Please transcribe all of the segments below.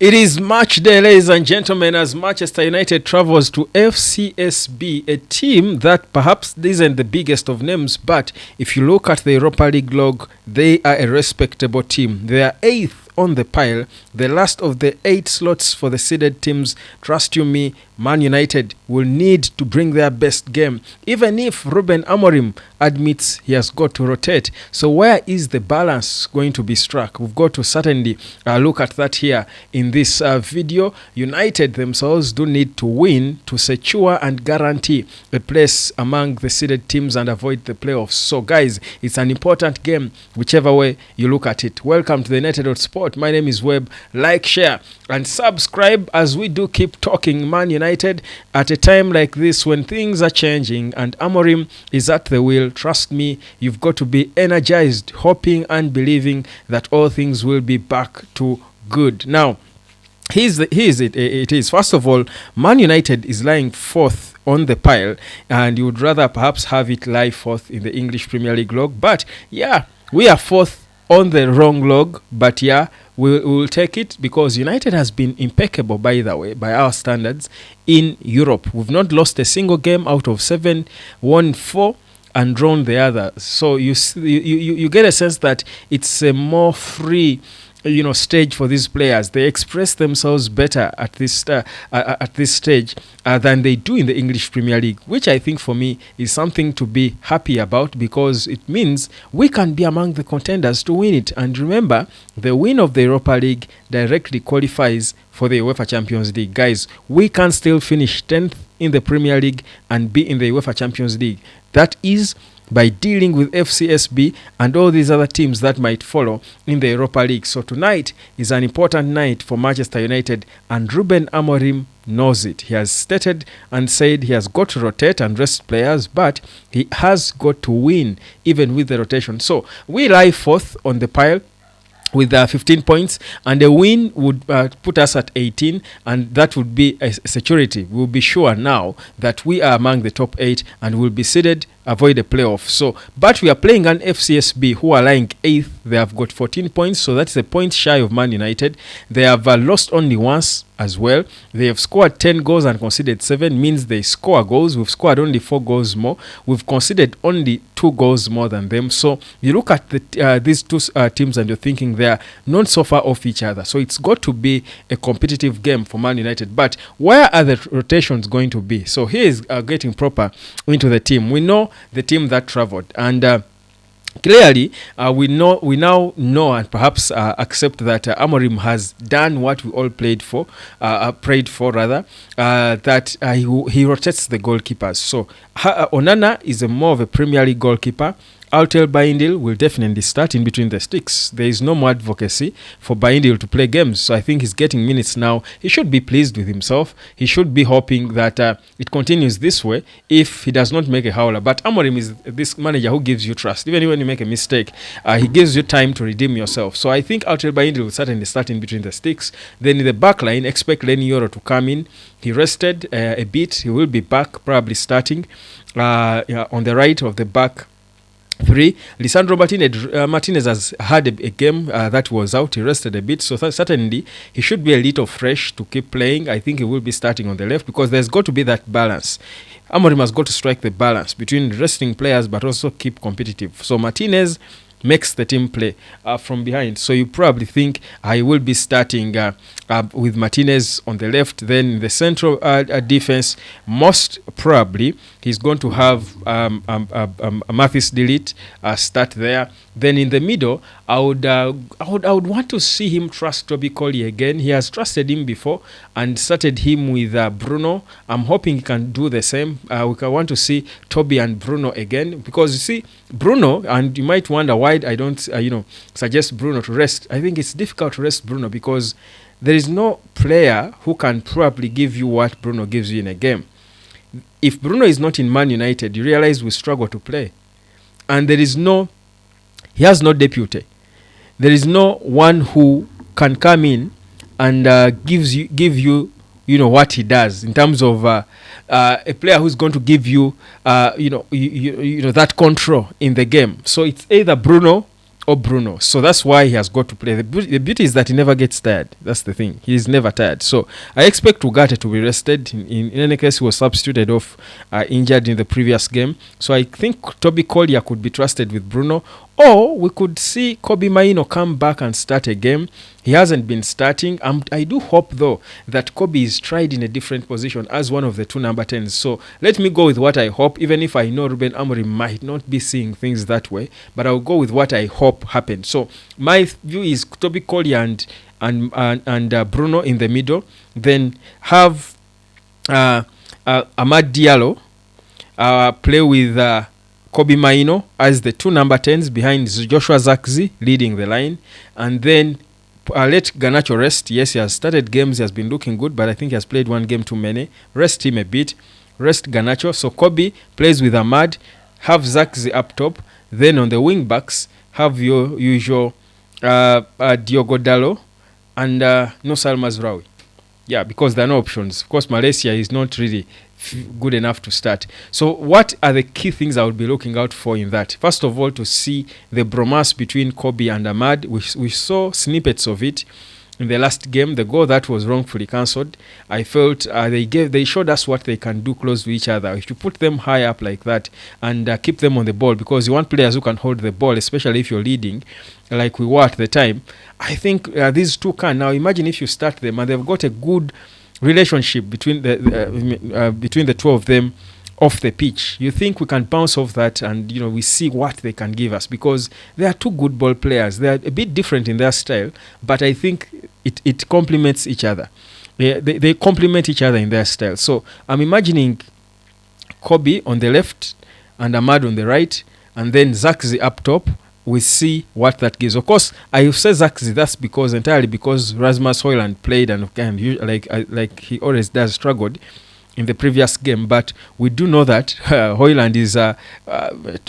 It is match day, ladies and gentlemen, as Manchester United travels to FCSB, a team that perhaps isn't the biggest of names, but if you look at the Europa League log, they are a respectable team. They are 8th on the pile, the last of the 8 slots for the seeded teams. Trust you me, Man United will need to bring their best game, even if Ruben Amorim admits he has got to rotate. So where is the balance going to be struck? We've got to certainly look at that here in this video. United themselves do need to win to secure and guarantee a place among the seeded teams and avoid the playoffs. So guys, it's an important game whichever way you look at it. Welcome to the United Sport. My name is Webb. Like, share and subscribe as we do keep talking Man United at a time like this when things are changing and Amorim is at the wheel. Trust me, you've got to be energized, hoping and believing that all things will be back to good. Now, it is. First of all, Man United is lying 4th on the pile, and you would rather perhaps have it lie 4th in the English Premier League log. But yeah, we are 4th on the wrong log, but yeah, we'll take it because United has been impeccable, by the way, by our standards in Europe. We've not lost a single game out of 7, won 4 and drawn the other. So you get a sense that it's a more free stage for these players. They express themselves better at this stage than they do in the English Premier League, which I think for me is something to be happy about because it means we can be among the contenders to win it. And remember, the win of the Europa League directly qualifies for the UEFA Champions League. Guys, we can still finish 10th in the Premier League and be in the UEFA Champions League. That is by dealing with FCSB and all these other teams that might follow in the Europa League. So tonight is an important night for Manchester United, and Ruben Amorim knows it. He has stated and said he has got to rotate and rest players, but he has got to win even with the rotation. So we lie 4th on the pile with 15 points, and a win would put us at 18, and that would be a security. We'll be sure now that we are among the top 8 and will be seeded, avoid the playoff. So, but we are playing an FCSB who are lying 8th. They have got 14 points, so that's a point shy of Man United. They have lost only once as well. They have scored 10 goals and conceded 7, means they score goals. We've scored only 4 goals more. We've conceded only 2 goals more than them. So you look at these two teams and you're thinking they are not so far off each other. So it's got to be a competitive game for Man United. But where are the rotations going to be? So here is getting proper into the team. We know the team that traveled, and clearly, we now know and perhaps accept that Amorim has done what we all prayed for, that he rotates the goalkeepers. So Onana is more of a Premier League goalkeeper. Altel Bayindil will definitely start in between the sticks. There is no more advocacy for Bayindil to play games, so I think he's getting minutes now. He should be pleased with himself. He should be hoping that it continues this way if he does not make a howler. But Amorim is this manager who gives you trust. Even when you make a mistake, he gives you time to redeem yourself. So I think Altel Bayindil will certainly start in between the sticks. Then in the back line, expect Lenny Yoro to come in. He rested a bit. He will be back, probably starting on the right of the back 3. Lisandro Martinez has had a game that was out. He rested a bit, so certainly he should be a little fresh to keep playing. I think he will be starting on the left because there's got to be that balance. Amorim has got to strike the balance between resting players but also keep competitive. So Martinez makes the team play from behind. So you probably think I will be starting with Martinez on the left. Then in the central defense, most probably he's going to have Mathis Delete start there. Then in the middle, I would want to see him trust Toby Collyer again. He has trusted him before and started him with Bruno. I'm hoping he can do the same. We can want to see Toby and Bruno again because you see Bruno, and you might wonder why I don't suggest Bruno to rest. I think it's difficult to rest Bruno because there is no player who can probably give you what Bruno gives you in a game. If Bruno is not in Man United, you realize we struggle to play, and he has no deputy. There is no one who can come in and give you what he does in terms of a player who's going to give you that control in the game. So it's either Bruno or Bruno. So that's why he has got to play. The beauty is that he never gets tired. That's the thing. He is never tired. So I expect Ugarte to be rested. In any case, he was substituted off injured in the previous game. So I think Toby Collyer could be trusted with Bruno. Or we could see Kobe Maino come back and start a game. He hasn't been starting. I do hope, though, that Kobe is tried in a different position as one of the two number 10s. So let me go with what I hope, even if I know Ruben Amorim might not be seeing things that way. But I'll go with what I hope happens. So my view is Toby Collyer and Bruno in the middle. Then have Amad Diallo play with Kobe Maino as the two number 10s behind Joshua Zirkzee leading the line. And then let Garnacho rest. Yes, he has started games. He has been looking good, but I think he has played one game too many. Rest him a bit. Rest Garnacho. So Kobe plays with Amad. Have Zirkzee up top. Then on the wing backs, have your usual Diogo Dalot and Nosal Mazraoui. Yeah, because there are no options. Of course, Malaysia is not really good enough to start. So what are the key things I would be looking out for in that? First of all, to see the bromance between Kobe and Amad. We saw snippets of it in the last game. The goal that was wrongfully cancelled, I felt they showed us what they can do close to each other. If you put them high up like that and keep them on the ball, because you want players who can hold the ball, especially if you're leading like we were at the time. I think these two can. Now imagine if you start them and they've got a good relationship between the two of them off the pitch. You think we can bounce off that and we see what they can give us, because they are two good ball players. They are a bit different in their style, but I think it complements each other. They complement each other in their style. So I'm imagining Kobe on the left and Amad on the right, and then Zirkzee up top. We see what that gives. Of course, I say Zirkzee, that's entirely because Rasmus Højlund played and like he always does struggled in the previous game. But we do know that Højlund is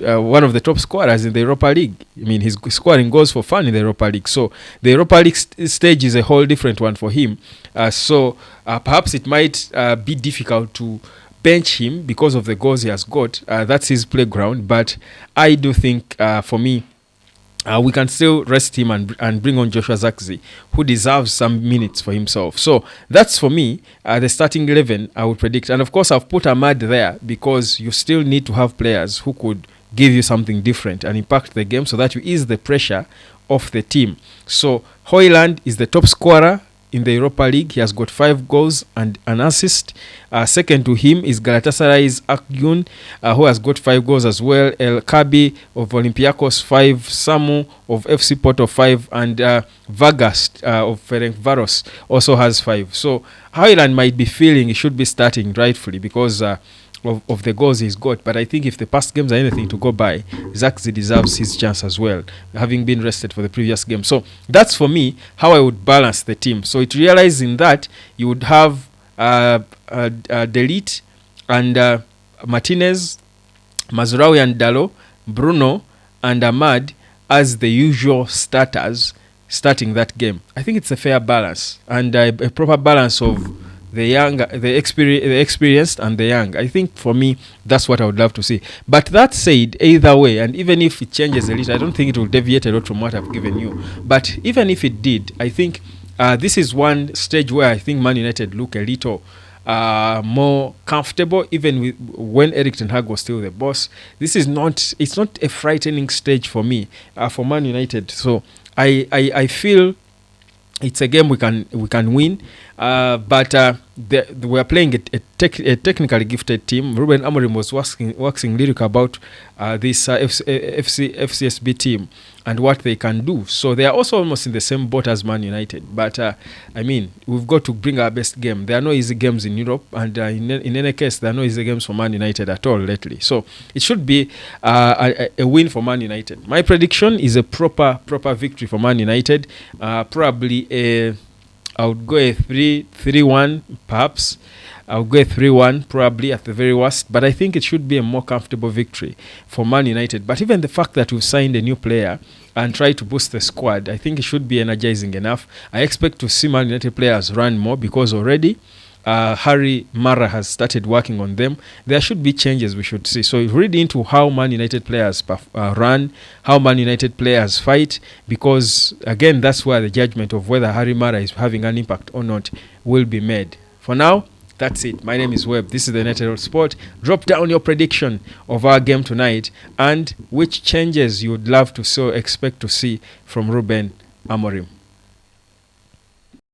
one of the top scorers in the Europa League. I mean, he's scoring goals for fun in the Europa League. So the Europa League stage is a whole different one for him. So perhaps it might be difficult to bench him because of the goals he has got. That's his playground. But I do think, for me, we can still rest him and bring on Joshua Zirkzee, who deserves some minutes for himself. So that's, for me, the starting 11 I would predict. And of course, I've put Amad there because you still need to have players who could give you something different and impact the game so that you ease the pressure of the team. So Højlund is the top scorer in the Europa League. He has got 5 goals and an assist. Second to him is Galatasaray's Akgün, who has got 5 goals as well. El Kabi of Olympiacos 5, Samu of FC Porto 5, and Vargas of Ferencváros also has 5. So Højlund might be feeling he should be starting rightfully because of the goals he's got. But I think if the past games are anything to go by, Zirkzee deserves his chance as well, having been rested for the previous game. So that's, for me, how I would balance the team. So it realizing that you would have Delete and Martinez, Mazraoui and Dalot, Bruno and Amad as the usual starters starting that game. I think it's a fair balance and a proper balance of the young, the experienced and the young. I think, for me, that's what I would love to see. But that said, either way, and even if it changes a little, I don't think it will deviate a lot from what I've given you. But even if it did, I think this is one stage where I think Man United look a little more comfortable, even when Erik ten Hag was still the boss. It's not a frightening stage for me, for Man United. So I feel it's a game we can win, but we are playing a technically gifted team. Ruben Amorim was waxing lyric about this FCSB team and what they can do. So they are also almost in the same boat as Man United. But I mean, we've got to bring our best game. There are no easy games in Europe, and in any case, there are no easy games for Man United at all lately. So it should be a win for Man United. My prediction is a proper victory for Man United. Probably I would go a 3-1 perhaps. I'll go 3-1 probably at the very worst, but I think it should be a more comfortable victory for Man United. But even the fact that we've signed a new player and try to boost the squad, I think it should be energizing enough. I expect to see Man United players run more because already Harry Mara has started working on them. There should be changes we should see. So read into how Man United players run, how Man United players fight, because again, that's where the judgment of whether Harry Mara is having an impact or not will be made. For now, that's it. My name is Webb. This is the United Sport. Drop down your prediction of our game tonight and which changes you would love to expect to see from Ruben Amorim.